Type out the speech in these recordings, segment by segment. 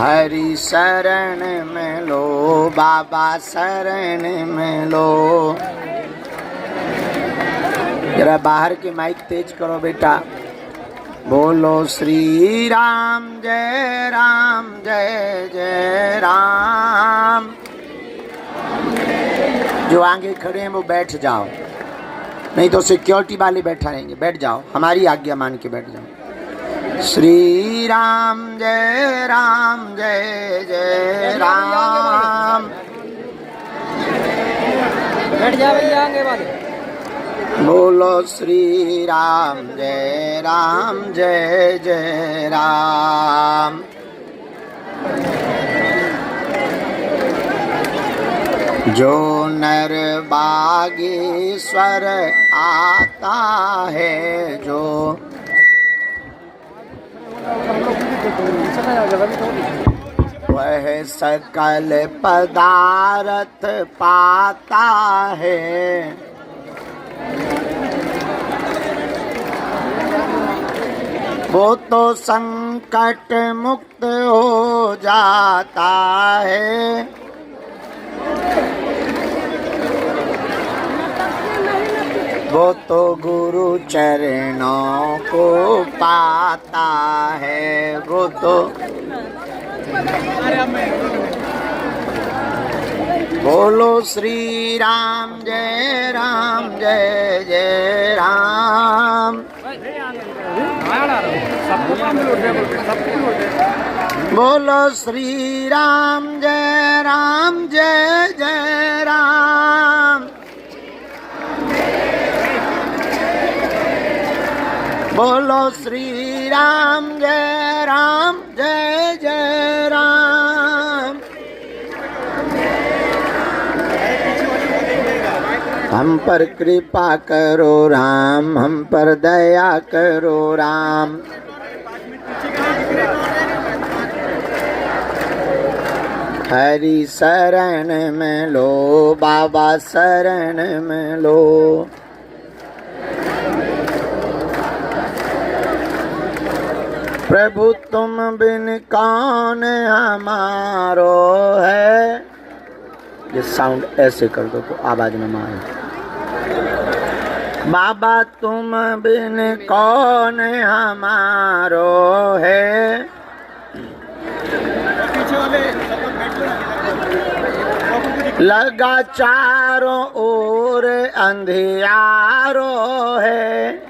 हरि शरण में लो, बाबा शरण में लो। जरा बाहर के माइक तेज करो बेटा। बोलो श्री राम जय जय राम। जो आगे खड़े हैं वो बैठ जाओ, नहीं तो सिक्योरिटी वाले बैठा रहेंगे। बैठ जाओ, हमारी आज्ञा मान के बैठ जाओ। श्री राम जय जय राम। बैठ जा भैया आगे वाले। बोलो श्री राम जय जय राम। जो नर बागेश्वर आता है, जो वह सकल पदार्थ पाता है। वो तो संकट मुक्त हो जाता है। वो तो गुरु चरणों को पाता है। वो तो बोलो श्री राम जय जय राम। बोलो श्री राम जय जय राम। बोलो श्री राम जय जय राम। हम पर कृपा करो राम, हम पर दया करो राम। हरि शरण में लो, बाबा शरण में लो। प्रभु तुम बिन कौन हमारो है। ये साउंड ऐसे कर दो तो आवाज में मारे। बाबा तुम बिन कौन हमारो है। लगा चारों ओर अंधियारो है।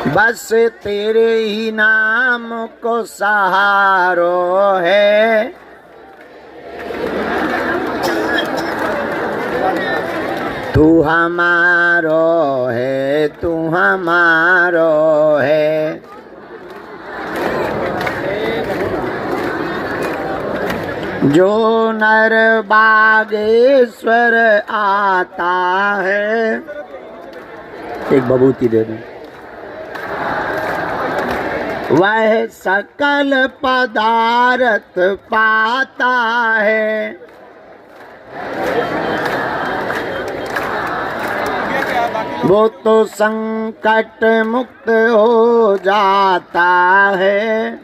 बस तेरे ही नाम को सहारो है। तू हमारो है, तू हमारो है। जो नर बागेश्वर आता है। एक बबूती दे दो। वह सकल पदार्थ पाता है। वो तो संकट मुक्त हो जाता है।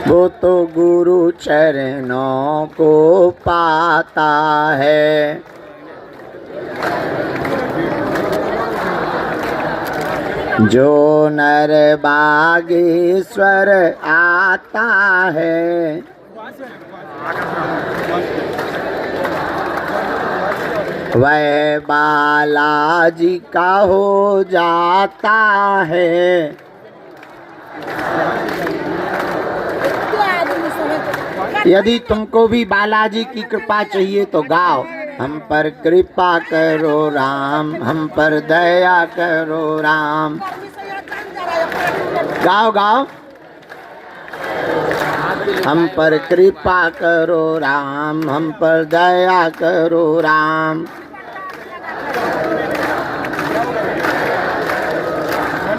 वो तो गुरु चरणों को पाता है। जो नर बागेश्वर आता है। वह बालाजी का हो जाता है। यदि तुमको भी बालाजी की कृपा चाहिए तो गाओ। हम पर कृपा करो राम, हम पर दया करो राम। गाओ गाओ। हम पर कृपा करो राम, हम पर दया करो राम।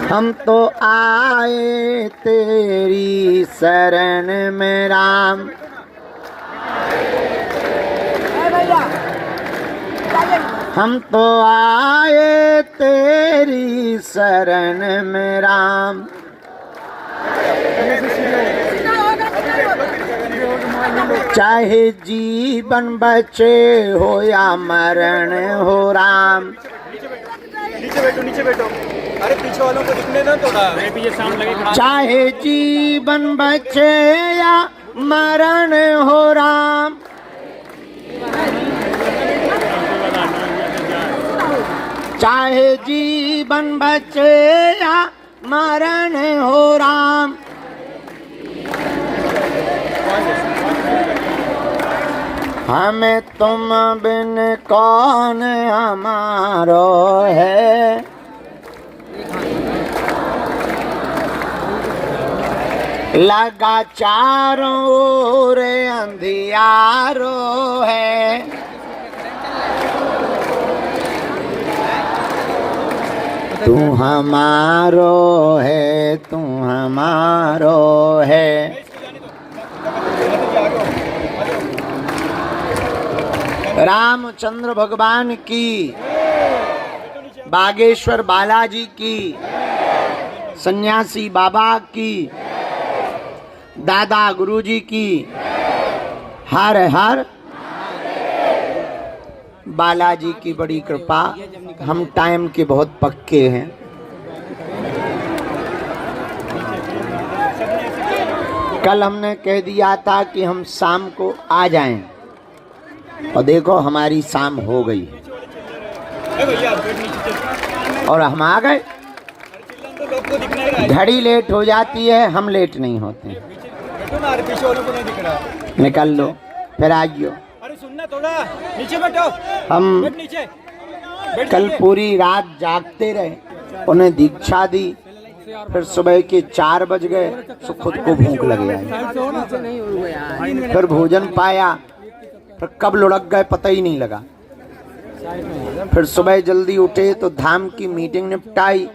हम तो आए तेरी शरण में राम। भैया हम तो आए तेरी शरण में राम। चाहे जीवन बचे हो या मरण हो राम। नीचे बैठो। अरे पीछे वालों को दिखने दो थोड़ा। पीछे साउंड लगे। चाहे जीवन बचे या मरण हो राम। चाहे जीवन बचे या मरण हो राम। हमें तुम बिन कौन हमारो है। लगा चारों ओर अंधियारो है। तू हमारो है, तू हमारो है। रामचंद्र भगवान की, बागेश्वर बालाजी की, सन्यासी बाबा की, दादा गुरुजी की, हर हर बालाजी की बड़ी कृपा। हम टाइम के बहुत पक्के हैं। कल हमने कह दिया था कि हम शाम को आ जाएं, और देखो हमारी शाम हो गई और हम आ गए। घड़ी लेट हो जाती है, हम लेट नहीं होते। निकल लो, फिर आइयो। अरे सुनना थोड़ा, नीचे बैठो। हम नीचे कल पूरी रात जागते रहे, उन्हें दीक्षा दी, फिर सुबह के 4 बज गए तो खुद को भूख लग गई। फिर भोजन पाया, फिर कब लुढ़क गए पता ही नहीं लगा। फिर सुबह जल्दी उठे तो धाम की मीटिंग निपटाई,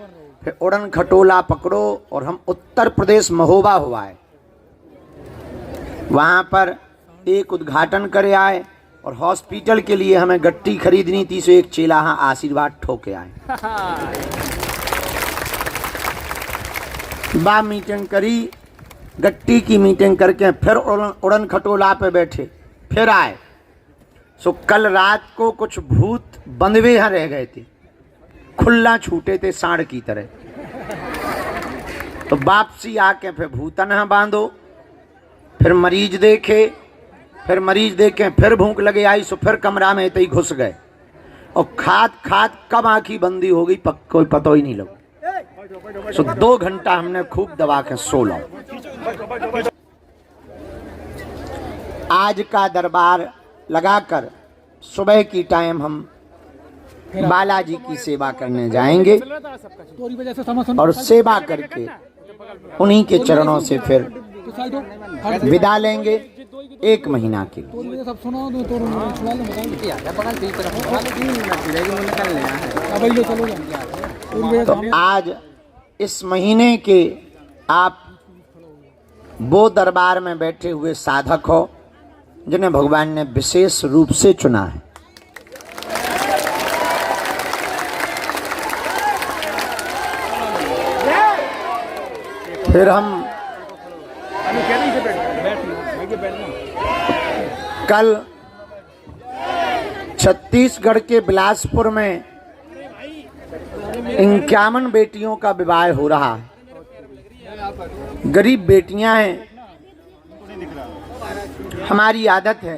फिर उड़न खटोला पकड़ो और हम उत्तर प्रदेश महोबा हुआ है, वहाँ पर एक उद्घाटन करे आए। और हॉस्पिटल के लिए हमें गट्टी खरीदनी थी, सो एक चेला हाँ आशीर्वाद ठोके आए। बा मीटिंग करी, गट्टी की मीटिंग करके फिर उड़न खटोला पे बैठे, फिर आए। सो कल रात को कुछ भूत बंधवे यहाँ रह गए थे, खुल्ला छूटे थे सांड की तरह। तो वापसी आके फिर भूतन यहाँ बांधो, फिर मरीज देखे, फिर भूख लगे आई, सो फिर कमरा में तो ही घुस गए। और खाद कब आंखी बंदी हो गई कोई पता ही नहीं लगा। सो 2 घंटा हमने खूब दबा के सो लो। आज का दरबार लगाकर सुबह की टाइम हम बालाजी की सेवा करने जाएंगे, और सेवा करके उन्हीं के चरणों से फिर विदा लेंगे 1 महीना के लिए। तो आज इस महीने के आप वो दरबार में बैठे हुए साधक हो जिन्हें भगवान ने विशेष रूप से चुना है। फिर हम कल छत्तीसगढ़ के बिलासपुर में 51 बेटियों का विवाह हो रहा है। गरीब बेटियां हैं। हमारी आदत है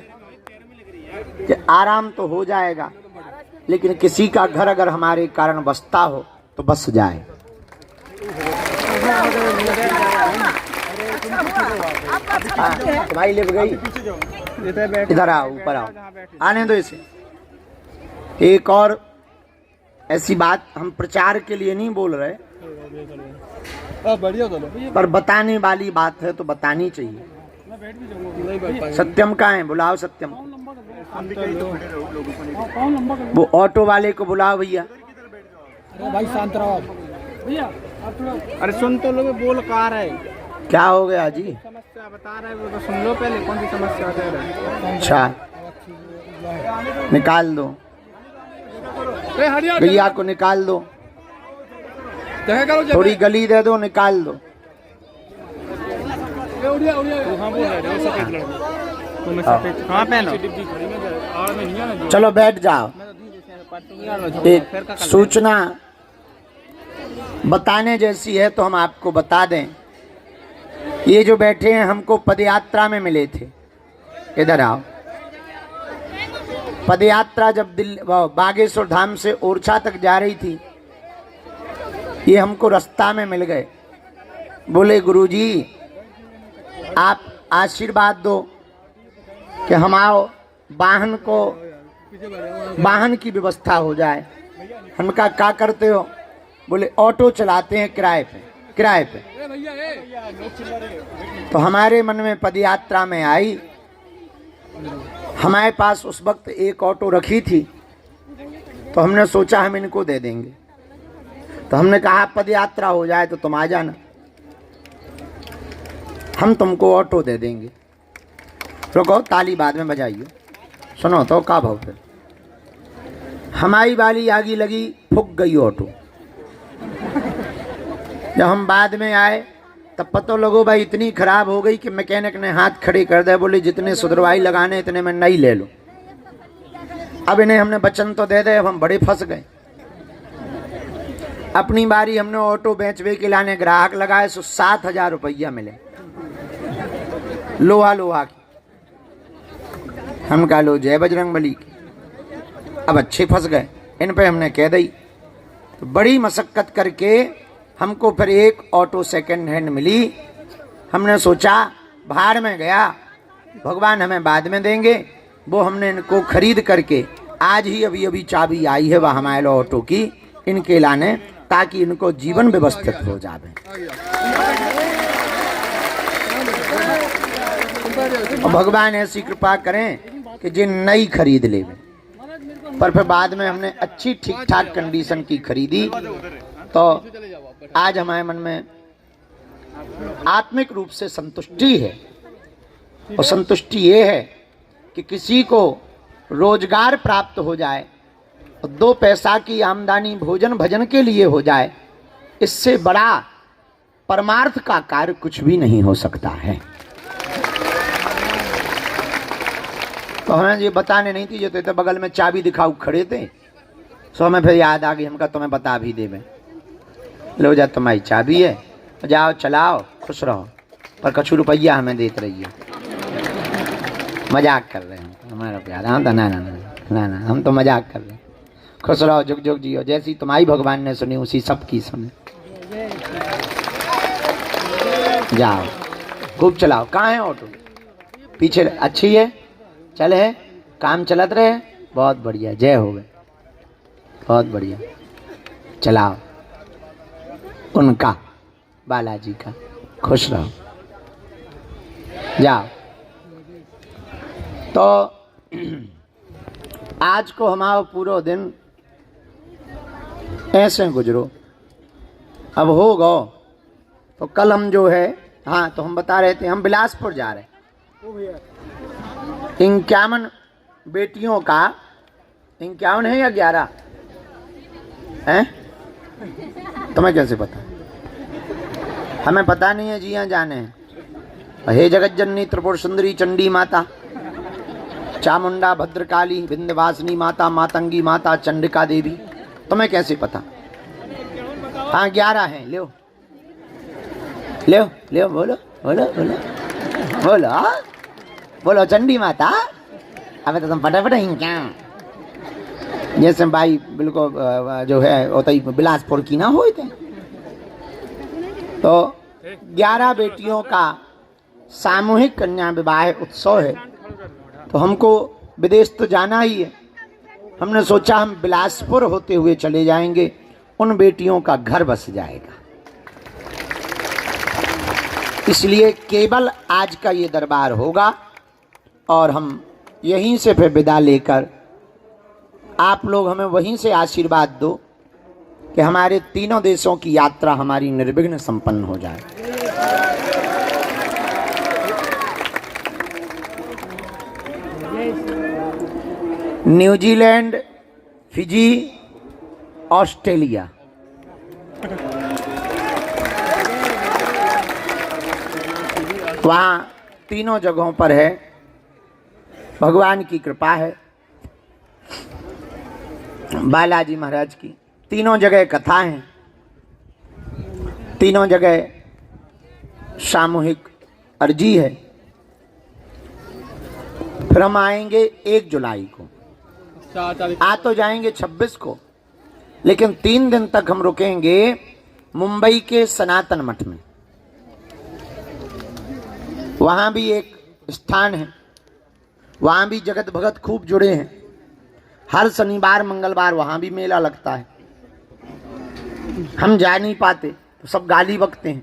कि आराम तो हो जाएगा, लेकिन किसी का घर अगर हमारे कारण बसता हो तो बस जाए। तुम्हारी लिप गई, इधर आओ, ऊपर आओ, आने दो इसे। एक और ऐसी बात हम प्रचार के लिए नहीं बोल रहे, पर बताने वाली बात है तो बतानी चाहिए। सत्यम कहाँ है? बुलाओ सत्यम। वो ऑटो वाले को बुलाओ भैया। भाई शांत रहो भैया। अरे सुन तो लो, बोल कहाँ रहे? क्या हो गया जी? समस्या बता रहे वो तो सुन लो पहले, कौन सी समस्या है? अच्छा निकाल दो। गैया को निकाल दो, थोड़ी गली दे दो, निकाल दो। हाँ पहनो। चलो बैठ जाओ। एक सूचना बताने जैसी है तो हम आपको बता दें। ये जो बैठे हैं हमको पदयात्रा में मिले थे। इधर आओ। पदयात्रा जब बागेश्वर धाम से ओरछा तक जा रही थी, ये हमको रास्ता में मिल गए। बोले गुरुजी आप आशीर्वाद दो कि हमारे वाहन की व्यवस्था हो जाए। हम कहा क्या करते हो? बोले ऑटो चलाते हैं किराए पे। तो हमारे मन में पदयात्रा में आई, हमारे पास उस वक्त एक ऑटो रखी थी, तो हमने सोचा हम इनको दे देंगे। तो हमने कहा पदयात्रा हो जाए तो तुम आ जाना, हम तुमको ऑटो दे देंगे। रुको, ताली बाद में बजाइए। सुनो तो का भाव पे हमारी बाली आगी लगी, फूक गई ऑटो। जब हम बाद में आए तब पता लगो भाई इतनी खराब हो गई कि मैकेनिक ने हाथ खड़े कर दिया। बोले जितने सुधरवाई लगाने इतने में नहीं ले लो। अब इन्हें हमने वचन तो दे दे, अब हम बड़े फंस गए। अपनी बारी हमने ऑटो बेचवे के लाने ग्राहक लगाए, सो 7,000 रुपया मिले लोहा की। हम कहा लो जय बजरंग बली की। अब अच्छे फंस गए, इन पे हमने कह दी। तो बड़ी मशक्कत करके हमको फिर एक ऑटो सेकंड हैंड मिली। हमने सोचा भाड़ में गया, भगवान हमें बाद में देंगे। वो हमने इनको खरीद करके आज ही अभी चाबी आई है वह हमारे ऑटो की, इनके लाने, ताकि इनको जीवन व्यवस्थित हो जाए। और भगवान ऐसी कृपा करें कि जिन नई खरीद ले। पर फिर बाद में हमने अच्छी ठीक ठाक कंडीशन की खरीदी। तो आज हमारे मन में आत्मिक रूप से संतुष्टि है। और संतुष्टि ये है कि किसी को रोजगार प्राप्त हो जाए और 2 पैसा की आमदनी भोजन भजन के लिए हो जाए, इससे बड़ा परमार्थ का कार्य कुछ भी नहीं हो सकता है। तो हमें ये बताने नहीं थी, जो तो बगल में चाबी दिखाऊ खड़े थे। सो हमें फिर याद आ गई, हम कहा तुम्हें बता भी देवे। लो जा तुम्हारी चाबी है, जाओ चलाओ खुश रहो, पर कछु रुपया हमें देते रहिए। मजाक कर रहे हैं हमारा प्यार। हाँ तो ना हम तो मजाक कर रहे हैं। खुश रहो, जुग जुग जियो। जैसी तुम्हारी भगवान ने सुनी उसी सबकी सुने। जाओ खूब चलाओ। कहाँ है ऑटो? पीछे। अच्छी है, चल है, काम चलत रहे, बहुत बढ़िया, जय हो गए, बहुत बढ़िया। चलाओ उनका, बालाजी का। खुश रहो, जाओ। तो आज को हमारा पूरा दिन ऐसे गुजरो। अब हो गो तो कल हम जो है, हाँ तो हम बता रहे थे हम बिलासपुर जा रहे। 51 बेटियों का, 51 है या 11 है? तुम्हें कैसे पता? हमें पता नहीं है जी। हाँ जाने हैं। हे जगत जननी त्रिपुर सुंदरी चंडी माता, चामुंडा भद्रकाली विंध्यवासिनी माता, मातंगी माता, चंडिका देवी। तुम्हें कैसे पता? हाँ 11 हैं। लो बोलो बोलो बोलो बोलो बोलो चंडी माता। अबे तो तुम फटाफट ही क्या, जैसे भाई बिल्कुल जो है होता बिलासपुर की ना हुए थे। तो 11 बेटियों का सामूहिक कन्या विवाह उत्सव है। तो हमको विदेश तो जाना ही है। हमने सोचा हम बिलासपुर होते हुए चले जाएंगे, उन बेटियों का घर बस जाएगा। इसलिए केवल आज का ये दरबार होगा और हम यहीं से फिर विदा लेकर आप लोग हमें वहीं से आशीर्वाद दो कि हमारे तीनों देशों की यात्रा हमारी निर्विघ्न संपन्न हो जाए। New Zealand, Fiji, Australia. वहाँ तीनों जगहों पर है, भगवान की कृपा है बालाजी महाराज की। तीनों जगह कथा है, तीनों जगह सामूहिक अर्जी है। फिर हम आएंगे 1 जुलाई को, आ तो जाएंगे 26 को, लेकिन 3 दिन तक हम रुकेंगे मुंबई के सनातन मठ में। वहां भी एक स्थान है, वहां भी जगत भगत खूब जुड़े हैं। हर शनिवार मंगलवार वहां भी मेला लगता है। हम जा नहीं पाते तो सब गाली बकते हैं।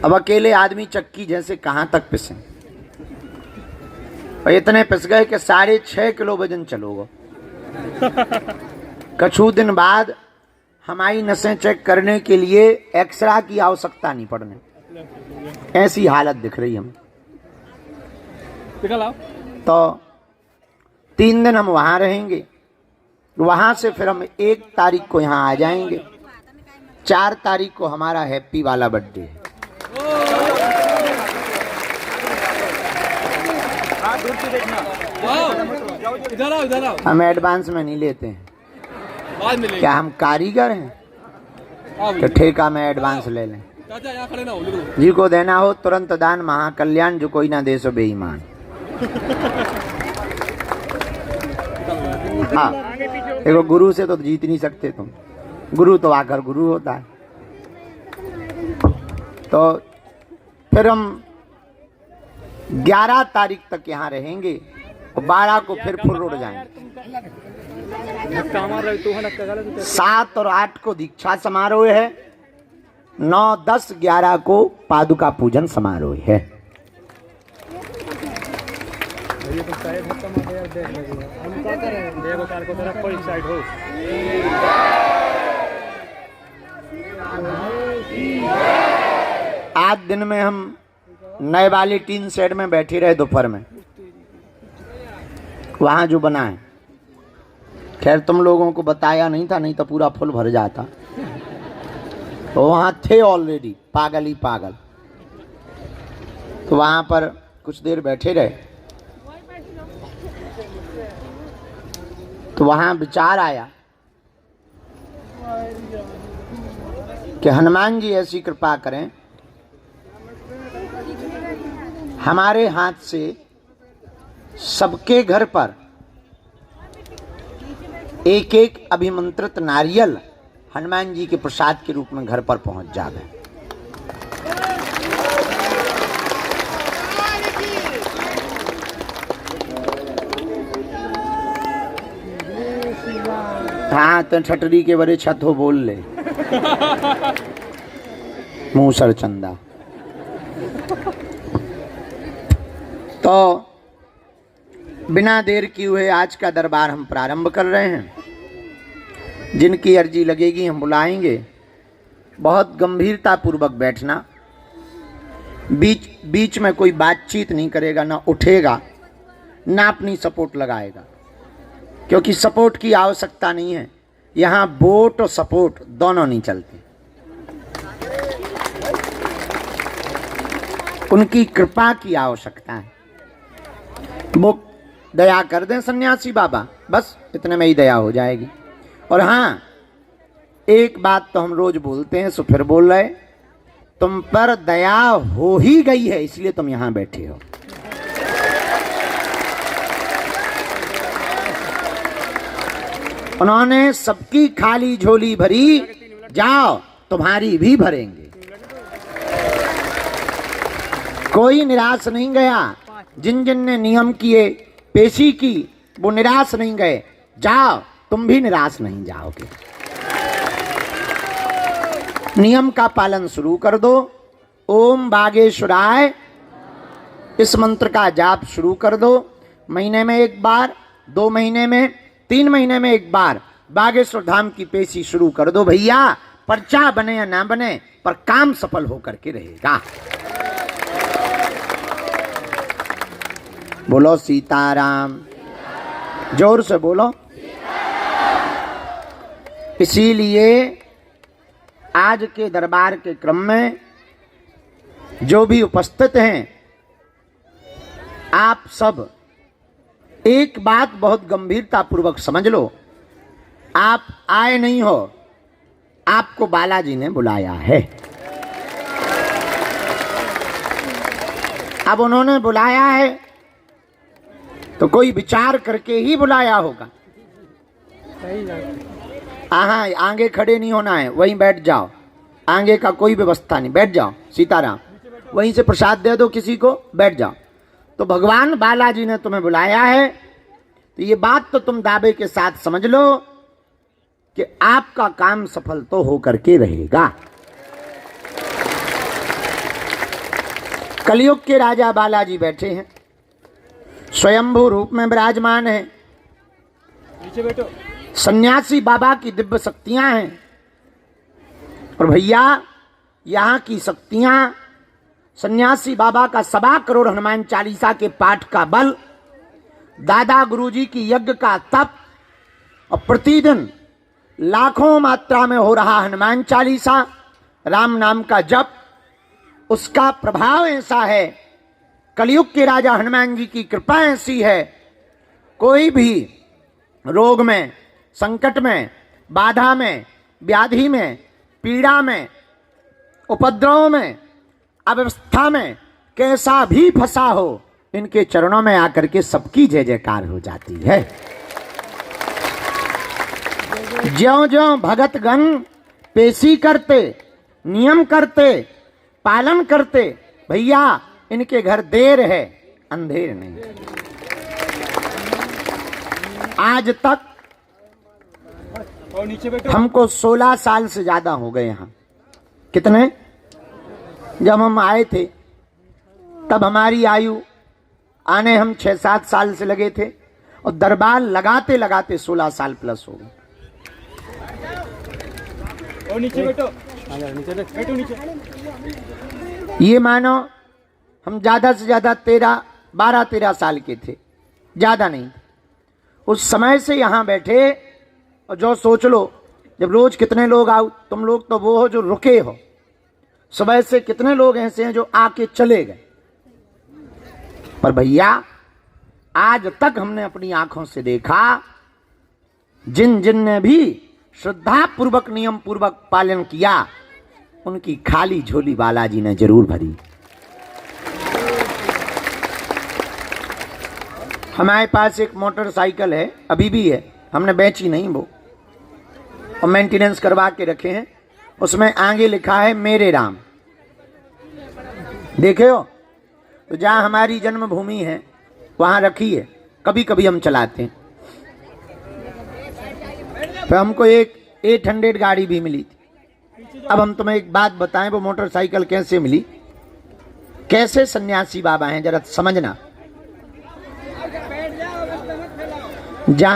अब अकेले आदमी चक्की जैसे कहां तक पिसे, और इतने पिस गए कि 6.5 किलो वजन चलोगे। कछु दिन बाद हमारी नसें चेक करने के लिए एक्सरे की आवश्यकता नहीं पड़ने, ऐसी हालत दिख रही हमें। तो 3 दिन हम वहां रहेंगे, वहां से फिर हम 1 तारीख को यहाँ आ जाएंगे। 4 तारीख को हमारा हैप्पी वाला बर्थडे है। हम एडवांस में नहीं लेते हैं। क्या हम कारीगर हैं कि ठेका में एडवांस ले लें? जी को देना हो तुरंत दान महाकल्याण, जो कोई ना दे सो बेईमान। हाँ, देखो गुरु से तो जीत नहीं सकते तुम, गुरु तो आकर गुरु होता है। तो फिर हम 11 तारीख तक यहाँ रहेंगे और 12 को फिर फुल रोड जाएंगे। 7 और 8 को दीक्षा समारोह है, 9, 10, 11 को पादुका पूजन समारोह है। आज दिन में हम नए वाली टीन शेड में बैठे रहे दोपहर में, वहां जो बना है। खैर तुम लोगों को बताया नहीं था, नहीं तो पूरा फुल भर जाता। तो वहां थे ऑलरेडी पागल ही पागल। तो वहां पर कुछ देर बैठे रहे, तो वहां विचार आया कि हनुमान जी ऐसी कृपा करें, हमारे हाथ से सबके घर पर 1-1 अभिमंत्रित नारियल हनुमान जी के प्रसाद के रूप में घर पर पहुंच जावे। हाँ, तो छटरी के बड़े छत हो बोल ले मूसर चंदा। तो बिना देर किए हुए आज का दरबार हम प्रारंभ कर रहे हैं। जिनकी अर्जी लगेगी हम बुलाएंगे। बहुत गंभीरता पूर्वक बैठना, बीच में कोई बातचीत नहीं करेगा, ना उठेगा, ना अपनी सपोर्ट लगाएगा, क्योंकि सपोर्ट की आवश्यकता नहीं है। यहाँ वोट और सपोर्ट दोनों नहीं चलते। उनकी कृपा की आवश्यकता है। वो दया कर दें सन्यासी बाबा, बस इतने में ही दया हो जाएगी। और हाँ, एक बात तो हम रोज बोलते हैं, सो फिर बोल रहे, तुम पर दया हो ही गई है, इसलिए तुम यहां बैठे हो। उन्होंने सबकी खाली झोली भरी, जाओ तुम्हारी भी भरेंगे। कोई निराश नहीं गया। जिन जिन ने नियम किए, पेशी की, वो निराश नहीं गए। जाओ तुम भी निराश नहीं जाओगे। नियम का पालन शुरू कर दो। ओम बागेश्वराय इस मंत्र का जाप शुरू कर दो। महीने में 1 बार, 2 महीने में, 3 महीने में 1 बार बागेश्वर धाम की पेशी शुरू कर दो भैया। पर्चा बने या ना बने, पर काम सफल होकर के रहेगा। बोलो सीताराम, जोर से बोलो। इसीलिए आज के दरबार के क्रम में जो भी उपस्थित हैं, आप सब एक बात बहुत गंभीरता पूर्वक समझ लो। आप आए नहीं हो, आपको बालाजी ने बुलाया है। अब उन्होंने बुलाया है तो कोई विचार करके ही बुलाया होगा। हाँ, आगे खड़े नहीं होना है, वहीं बैठ जाओ। आगे का कोई व्यवस्था नहीं, बैठ जाओ। सीताराम, वहीं से प्रसाद दे दो किसी को, बैठ जाओ। तो भगवान बालाजी ने तुम्हें बुलाया है, तो ये बात तो तुम दावे के साथ समझ लो कि आपका काम सफल तो होकर के रहेगा। कलयुग के राजा बालाजी बैठे हैं, स्वयंभू रूप में विराजमान है। नीचे बैठो। सन्यासी बाबा की दिव्य शक्तियां हैं। और भैया, यहाँ की शक्तियां, सन्यासी बाबा का 1.25 करोड़ हनुमान चालीसा के पाठ का बल, दादा गुरुजी की यज्ञ का तप, और प्रतिदिन लाखों मात्रा में हो रहा हनुमान चालीसा, राम नाम का जप, उसका प्रभाव ऐसा है। कलयुग के राजा हनुमान जी की कृपा ऐसी है, कोई भी रोग में, संकट में, बाधा में, व्याधि में, पीड़ा में, उपद्रव में, अव्यवस्था में कैसा भी फंसा हो, इनके चरणों में आकर के सबकी जय जयकार हो जाती है। ज्यों ज्यों भगतगण पेशी करते, नियम करते, पालन करते, भैया इनके घर देर है, अंधेर नहीं। आज तक और नीचे बैठो। हमको 16 साल से ज्यादा हो गए यहाँ। कितने? जब हम आए थे तब हमारी आयु आने हम 6-7 साल से लगे थे, और दरबार लगाते लगाते 16 साल प्लस हो गए। और नीचे बैठो। बैठो नीचे। ये मानो हम ज्यादा से ज्यादा 12-13 साल के थे, ज्यादा नहीं। उस समय से यहाँ बैठे, और जो सोच लो, जब रोज कितने लोग आओ, तुम लोग तो वो हो जो रुके हो, सुबह से कितने लोग ऐसे हैं जो आके चले गए। पर भैया, आज तक हमने अपनी आंखों से देखा, जिन जिन ने भी श्रद्धा पूर्वक, नियम पूर्वक पालन किया, उनकी खाली झोली बालाजी ने जरूर भरी। हमारे पास एक मोटरसाइकिल है, अभी भी है, हमने बेची नहीं वो, और मेंटेनेंस करवा के रखे हैं। उसमें आगे लिखा है मेरे राम। देखे हो? तो जहाँ हमारी जन्मभूमि है वहाँ रखी है, कभी कभी हम चलाते हैं। फिर हमको एक 800 गाड़ी भी मिली थी। अब हम तुम्हें एक बात बताएं, वो मोटरसाइकिल कैसे मिली, कैसे सन्यासी बाबा हैं, जरा समझना। जहाँ